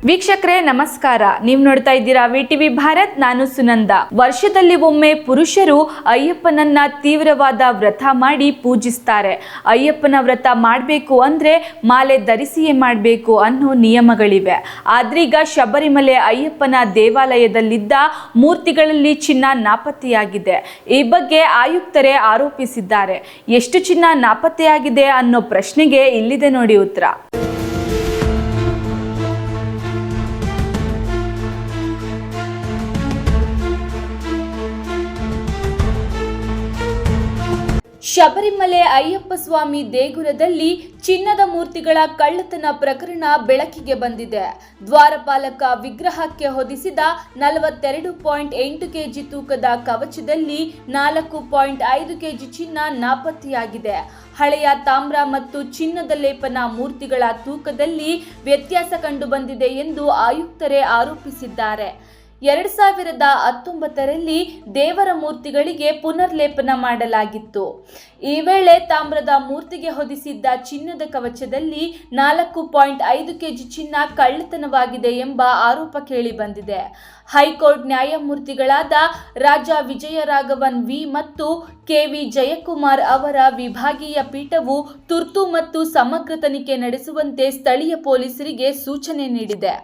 ವೀಕ್ಷಕರೇ ನಮಸ್ಕಾರ. ನೀವು ನೋಡ್ತಾ ಇದ್ದೀರಾ ವಿಟಿವಿ ಭಾರತ್. ನಾನು ಸುನಂದ. ವರ್ಷದಲ್ಲಿ ಒಮ್ಮೆ ಪುರುಷರು ಅಯ್ಯಪ್ಪನನ್ನ ತೀವ್ರವಾದ ವ್ರತ ಮಾಡಿ ಪೂಜಿಸ್ತಾರೆ. ಅಯ್ಯಪ್ಪನ ವ್ರತ ಮಾಡಬೇಕು ಅಂದ್ರೆ ಮಾಲೆ ಧರಿಸಿಯೇ ಮಾಡಬೇಕು ಅನ್ನೋ ನಿಯಮಗಳಿವೆ. ಆದ್ರೀಗ ಶಬರಿಮಲೆ ಅಯ್ಯಪ್ಪನ ದೇವಾಲಯದಲ್ಲಿದ್ದ ಮೂರ್ತಿಗಳಲ್ಲಿ ಚಿನ್ನ ನಾಪತ್ತೆಯಾಗಿದೆ. ಈ ಬಗ್ಗೆ ಆಯುಕ್ತರೇ ಆರೋಪಿಸಿದ್ದಾರೆ. ಎಷ್ಟು ಚಿನ್ನ ನಾಪತ್ತೆಯಾಗಿದೆ ಅನ್ನೋ ಪ್ರಶ್ನೆಗೆ ಇಲ್ಲಿದೆ ನೋಡಿ ಉತ್ತರ. ಶಬರಿಮಲೆ ಅಯ್ಯಪ್ಪ ಸ್ವಾಮಿ ದೇಗುಲದಲ್ಲಿ ಚಿನ್ನದ ಮೂರ್ತಿಗಳ ಕಳ್ಳತನ ಪ್ರಕರಣ ಬೆಳಕಿಗೆ ಬಂದಿದೆ. ದ್ವಾರಪಾಲಕ ವಿಗ್ರಹಕ್ಕೆ ಹೊದಿಸಿದ 42.8 ಕೆಜಿ ತೂಕದ ಕವಚದಲ್ಲಿ 4.5 ಕೆಜಿ ಚಿನ್ನ ನಾಪತ್ತೆಯಾಗಿದೆ. ಹಳೆಯ ತಾಮ್ರ ಮತ್ತು ಚಿನ್ನದ ಲೇಪನ ಮೂರ್ತಿಗಳ ತೂಕದಲ್ಲಿ ವ್ಯತ್ಯಾಸ ಕಂಡುಬಂದಿದೆ ಎಂದು ಆಯುಕ್ತರೇ ಆರೋಪಿಸಿದ್ದಾರೆ. 2019ರಲ್ಲಿ ದೇವರ ಮೂರ್ತಿಗಳಿಗೆ ಪುನರ್ಲೇಪನ ಮಾಡಲಾಗಿತ್ತು. ಈ ವೇಳೆ ತಾಮ್ರದ ಮೂರ್ತಿಗೆ ಹೊದಿಸಿದ್ದ ಚಿನ್ನದ ಕವಚದಲ್ಲಿ 4.5 ಕೆಜಿ ಚಿನ್ನ ಕಳ್ಳತನವಾಗಿದೆ ಎಂಬ ಆರೋಪ ಕೇಳಿಬಂದಿದೆ. ಹೈಕೋರ್ಟ್ ನ್ಯಾಯಮೂರ್ತಿಗಳಾದ ರಾಜಾ ವಿಜಯರಾಘವನ್ ವಿ ಮತ್ತು ಕೆವಿ ಜಯಕುಮಾರ್ ಅವರ ವಿಭಾಗೀಯ ಪೀಠವು ತುರ್ತು ಮತ್ತು ಸಮಗ್ರ ತನಿಖೆ ನಡೆಸುವಂತೆ ಸ್ಥಳೀಯ ಪೊಲೀಸರಿಗೆ ಸೂಚನೆ ನೀಡಿದೆ.